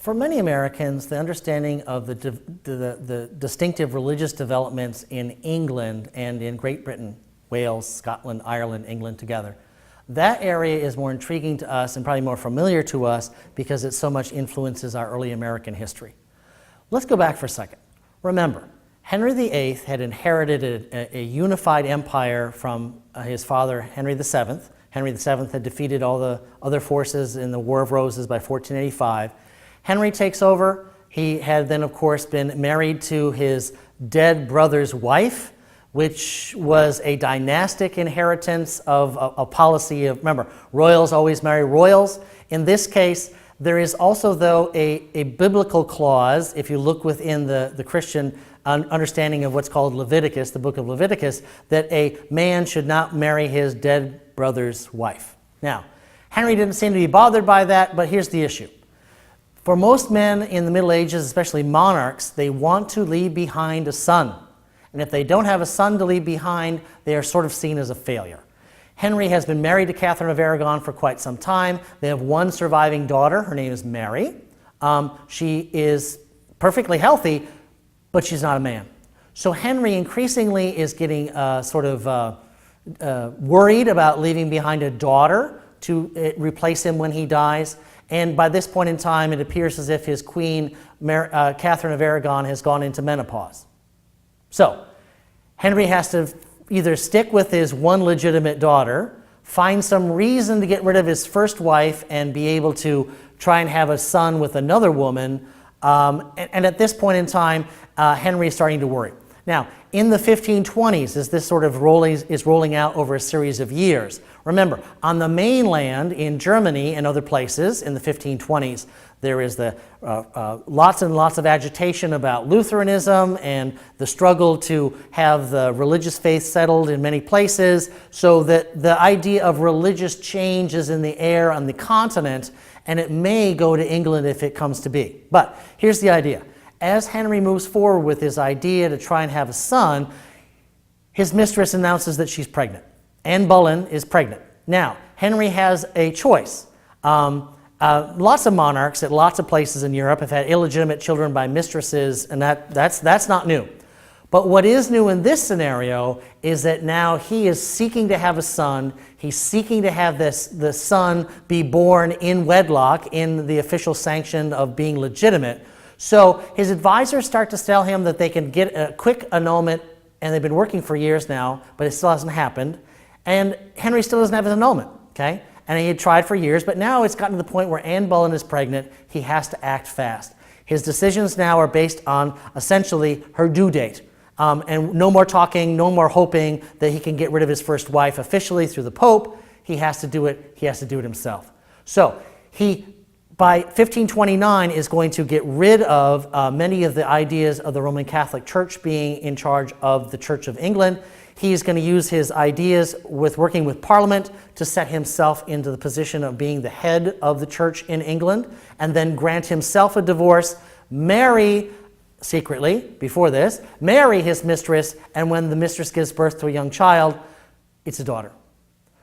For many Americans, the understanding of the distinctive religious developments in England and in Great Britain, Wales, Scotland, Ireland, England together, that area is more intriguing to us and probably more familiar to us because it so much influences our early American history. Let's go back for a second. Remember, Henry VIII had inherited a unified empire from his father, Henry VII. Henry VII had defeated all the other forces in the War of Roses by 1485. Henry takes over. He had then, of course, been married to his dead brother's wife, which was a dynastic inheritance of a policy of, remember, royals always marry royals. In this case, there is also, though, a biblical clause, if you look within the Christian understanding of what's called Leviticus, the book of Leviticus, that a man should not marry his dead brother's wife. Now, Henry didn't seem to be bothered by that, but here's the issue. For most men in the Middle Ages, especially monarchs, they want to leave behind a son. And if they don't have a son to leave behind, they are sort of seen as a failure. Henry has been married to Catherine of Aragon for quite some time. They have one surviving daughter. Her name is Mary. She is perfectly healthy, but she's not a man. So Henry increasingly is getting worried about leaving behind a daughter to replace him when he dies. And by this point in time, it appears as if his queen, Catherine of Aragon, has gone into menopause. So Henry has to either stick with his one legitimate daughter, find some reason to get rid of his first wife and be able to try and have a son with another woman. And at this point in time, Henry is starting to worry. Now, in the 1520s, as this sort of rolling out over a series of years, remember, on the mainland in Germany and other places in the 1520s, there is lots and lots of agitation about Lutheranism and the struggle to have the religious faith settled in many places, so that the idea of religious change is in the air on the continent, and it may go to England if it comes to be. But here's the idea. As Henry moves forward with his idea to try and have a son, his mistress announces that she's pregnant. Anne Boleyn is pregnant. Now, Henry has a choice. Lots of monarchs at lots of places in Europe have had illegitimate children by mistresses, and that's not new. But what is new in this scenario is that now he is seeking to have a son. He's seeking to have the son be born in wedlock, in the official sanction of being legitimate. So his advisors start to tell him that they can get a quick annulment, and they've been working for years now, but it still hasn't happened. And Henry still doesn't have his annulment, okay? And he had tried for years, but now it's gotten to the point where Anne Boleyn is pregnant. He has to act fast. His decisions now are based on essentially her due date. And no more talking, no more hoping that he can get rid of his first wife officially through the Pope. He has to do it. He has to do it himself. So he, by 1529, is going to get rid of many of the ideas of the Roman Catholic Church being in charge of the Church of England. He's going to use his ideas with working with Parliament to set himself into the position of being the head of the church in England, and then grant himself a divorce, marry secretly, before this, marry his mistress, and when the mistress gives birth to a young child, it's a daughter.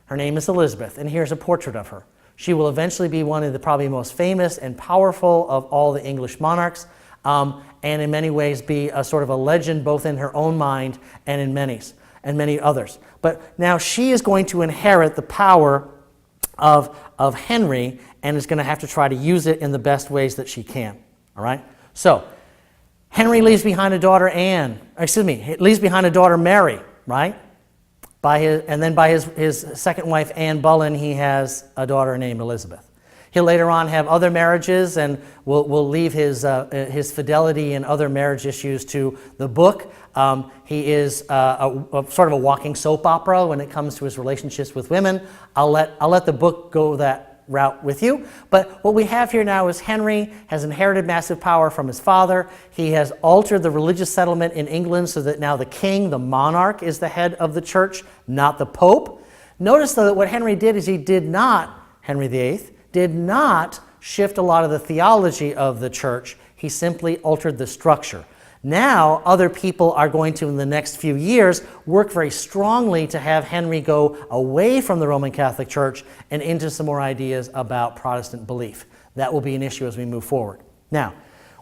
Her name is Elizabeth, and here's a portrait of her. She will eventually be one of the probably most famous and powerful of all the English monarchs, and in many ways be a sort of a legend both in her own mind and in many others. But now she is going to inherit the power of Henry, and is going to have to try to use it in the best ways that she can. All right? So Henry leaves behind a daughter leaves behind a daughter Mary, right? And then by his second wife, Anne Boleyn, he has a daughter named Elizabeth. He'll later on have other marriages, and will leave his fidelity and other marriage issues to the book. He is a sort of a walking soap opera when it comes to his relationships with women. I'll let the book go that route with you. But what we have here now is Henry has inherited massive power from his father. He has altered the religious settlement in England so that now the king, the monarch, is the head of the church, not the Pope. Notice, though, that what Henry did is Henry VIII, did not shift a lot of the theology of the church. He simply altered the structure. Now, other people are going to, in the next few years, work very strongly to have Henry go away from the Roman Catholic Church and into some more ideas about Protestant belief. That will be an issue as we move forward. Now,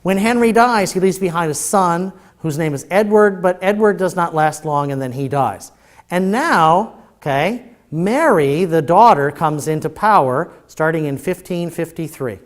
when Henry dies, he leaves behind a son whose name is Edward, but Edward does not last long, and then he dies. And now, okay, Mary, the daughter, comes into power starting in 1553,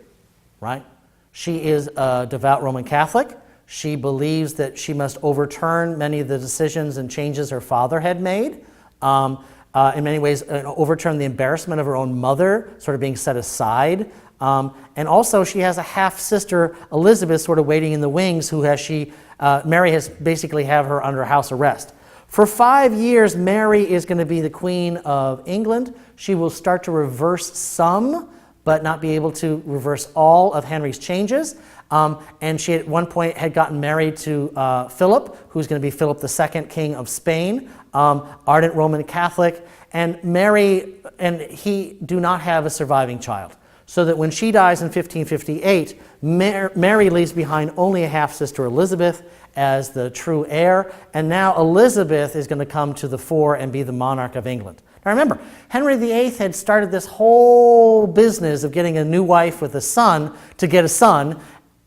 right? She is a devout Roman Catholic. She believes that she must overturn many of the decisions and changes her father had made. In many ways, overturn the embarrassment of her own mother, sort of being set aside. And also, she has a half-sister, Elizabeth, sort of waiting in the wings, Mary has basically have her under house arrest. For 5 years, Mary is going to be the Queen of England. She will start to reverse some, but not be able to reverse all of Henry's changes. And she at one point had gotten married to Philip, who's going to be Philip II, King of Spain, ardent Roman Catholic. And Mary and he do not have a surviving child. So that when she dies in 1558, Mary leaves behind only a half-sister, Elizabeth, as the true heir. And now Elizabeth is going to come to the fore and be the monarch of England. Now remember, Henry VIII had started this whole business of getting a new wife with a son to get a son.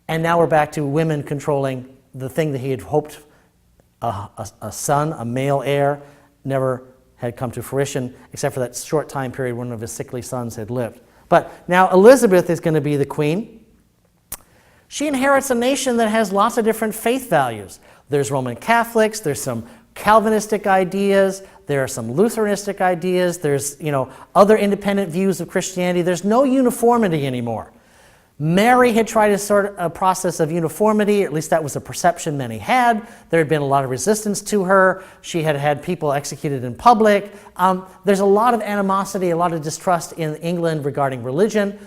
And now we're back to women controlling the thing that he had hoped a son, a male heir, never had come to fruition, except for that short time period when one of his sickly sons had lived. But now Elizabeth is going to be the queen. She inherits a nation that has lots of different faith values. There's Roman Catholics, there's some Calvinistic ideas, there are some Lutheranistic ideas, there's other independent views of Christianity. There's no uniformity anymore. Mary had tried to start a process of uniformity, at least that was a perception many had. There had been a lot of resistance to her. She had had people executed in public. There's a lot of animosity, a lot of distrust in England regarding religion.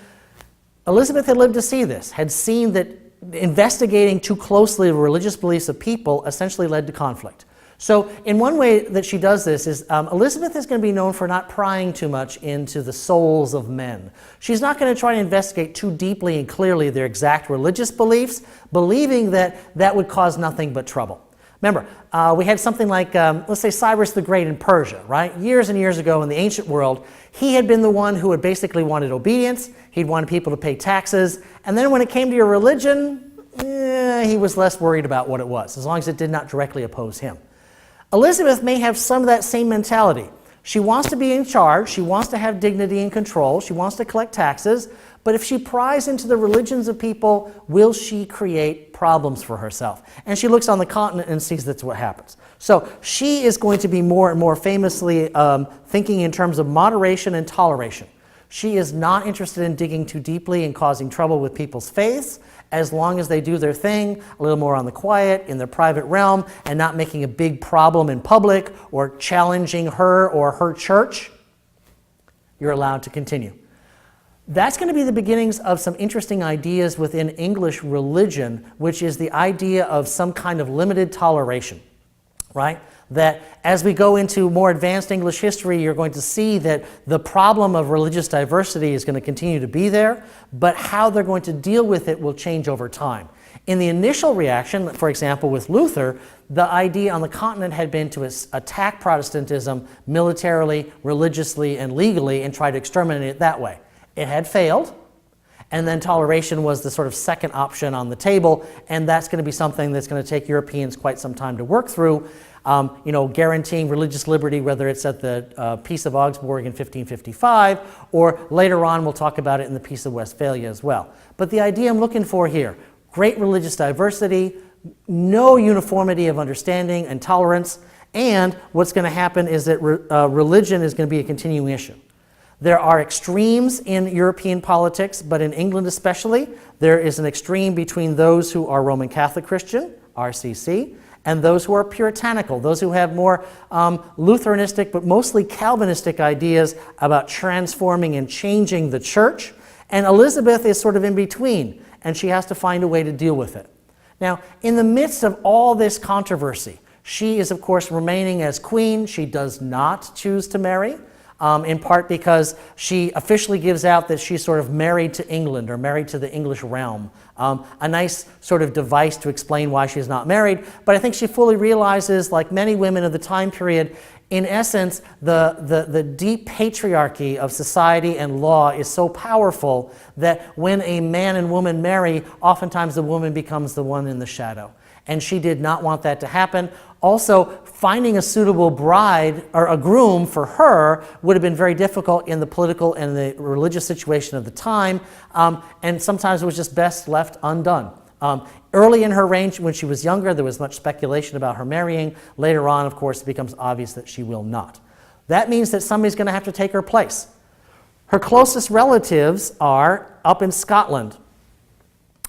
Elizabeth had lived to see this, had seen that investigating too closely the religious beliefs of people essentially led to conflict. So in one way that she does this is Elizabeth is going to be known for not prying too much into the souls of men. She's not going to try to investigate too deeply and clearly their exact religious beliefs, believing that that would cause nothing but trouble. Remember, we had something like, let's say Cyrus the Great in Persia, right? Years and years ago in the ancient world, he had been the one who had basically wanted obedience. He'd wanted people to pay taxes. And then when it came to your religion, he was less worried about what it was, as long as it did not directly oppose him. Elizabeth may have some of that same mentality. She wants to be in charge, she wants to have dignity and control, she wants to collect taxes, but if she pries into the religions of people, will she create problems for herself? And she looks on the continent and sees that's what happens. So she is going to be more and more famously thinking in terms of moderation and toleration. She is not interested in digging too deeply and causing trouble with people's faiths, as long as they do their thing a little more on the quiet, in their private realm, and not making a big problem in public or challenging her or her church, you're allowed to continue. That's going to be the beginnings of some interesting ideas within English religion, which is the idea of some kind of limited toleration, right? That as we go into more advanced English history, you're going to see that the problem of religious diversity is going to continue to be there, but how they're going to deal with it will change over time. In the initial reaction, for example, with Luther, the idea on the continent had been to attack Protestantism militarily, religiously, and legally and try to exterminate it that way. It had failed, and then toleration was the sort of second option on the table, and that's going to be something that's going to take Europeans quite some time to work through. Guaranteeing religious liberty, whether it's at the Peace of Augsburg in 1555, or later on we'll talk about it in the Peace of Westphalia as well. But the idea I'm looking for here, great religious diversity, no uniformity of understanding and tolerance, and what's going to happen is that religion is going to be a continuing issue. There are extremes in European politics, but in England especially, there is an extreme between those who are Roman Catholic Christian, RCC, and those who are puritanical, those who have more Lutheranistic but mostly Calvinistic ideas about transforming and changing the church. And Elizabeth is sort of in between, and she has to find a way to deal with it. Now, in the midst of all this controversy, she is, of course, remaining as queen. She does not choose to marry. In part because she officially gives out that she's sort of married to England or married to the English realm. A nice sort of device to explain why she's not married, but I think she fully realizes, like many women of the time period, In essence, the deep patriarchy of society and law is so powerful that when a man and woman marry, oftentimes the woman becomes the one in the shadow. And she did not want that to happen. Also, finding a suitable bride or a groom for her would have been very difficult in the political and the religious situation of the time, and sometimes it was just best left undone. Early in her reign, when she was younger, there was much speculation about her marrying. Later on, of course, it becomes obvious that she will not. That means that somebody's going to have to take her place. Her closest relatives are up in Scotland,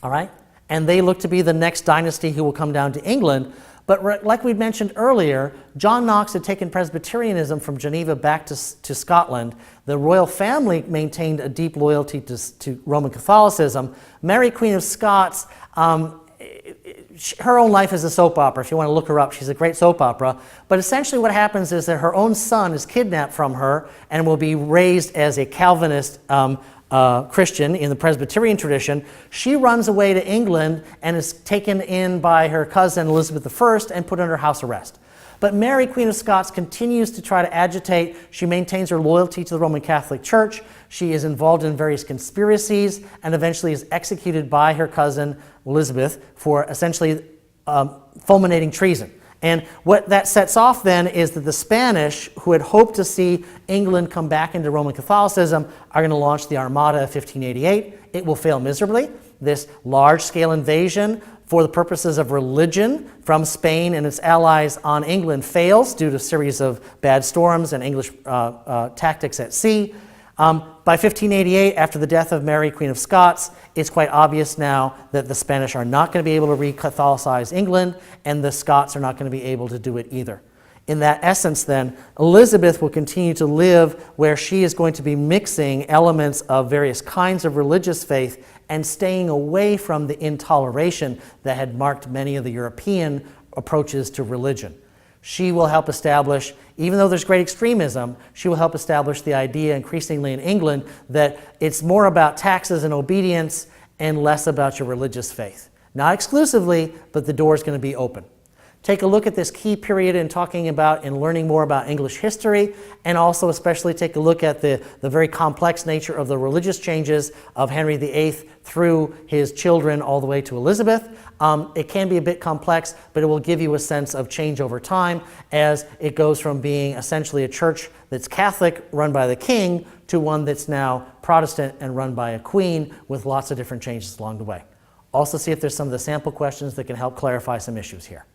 all right? And they look to be the next dynasty who will come down to England. But like we mentioned earlier, John Knox had taken Presbyterianism from Geneva back to Scotland. The royal family maintained a deep loyalty to Roman Catholicism. Mary, Queen of Scots, her own life is a soap opera. If you want to look her up, she's a great soap opera. But essentially what happens is that her own son is kidnapped from her and will be raised as a Calvinist Christian in the Presbyterian tradition. She runs away to England and is taken in by her cousin Elizabeth I and put under house arrest. But Mary, Queen of Scots, continues to try to agitate. She maintains her loyalty to the Roman Catholic Church. She is involved in various conspiracies and eventually is executed by her cousin Elizabeth for essentially fulminating treason. And what that sets off then is that the Spanish, who had hoped to see England come back into Roman Catholicism, are going to launch the Armada of 1588. It will fail miserably. This large-scale invasion for the purposes of religion from Spain and its allies on England fails due to a series of bad storms and English tactics at sea. By 1588, after the death of Mary, Queen of Scots, it's quite obvious now that the Spanish are not going to be able to re-Catholicize England, and the Scots are not going to be able to do it either. In that essence, then, Elizabeth will continue to live where she is going to be mixing elements of various kinds of religious faith and staying away from the intoleration that had marked many of the European approaches to religion. She will help establish, even though there's great extremism, she will help establish the idea increasingly in England that it's more about taxes and obedience and less about your religious faith. Not exclusively, but the door is going to be open. Take a look at this key period in talking about and learning more about English history, and also especially take a look at the very complex nature of the religious changes of Henry VIII through his children all the way to Elizabeth. It can be a bit complex, but it will give you a sense of change over time as it goes from being essentially a church that's Catholic, run by the king, to one that's now Protestant and run by a queen, with lots of different changes along the way. Also see if there's some of the sample questions that can help clarify some issues here.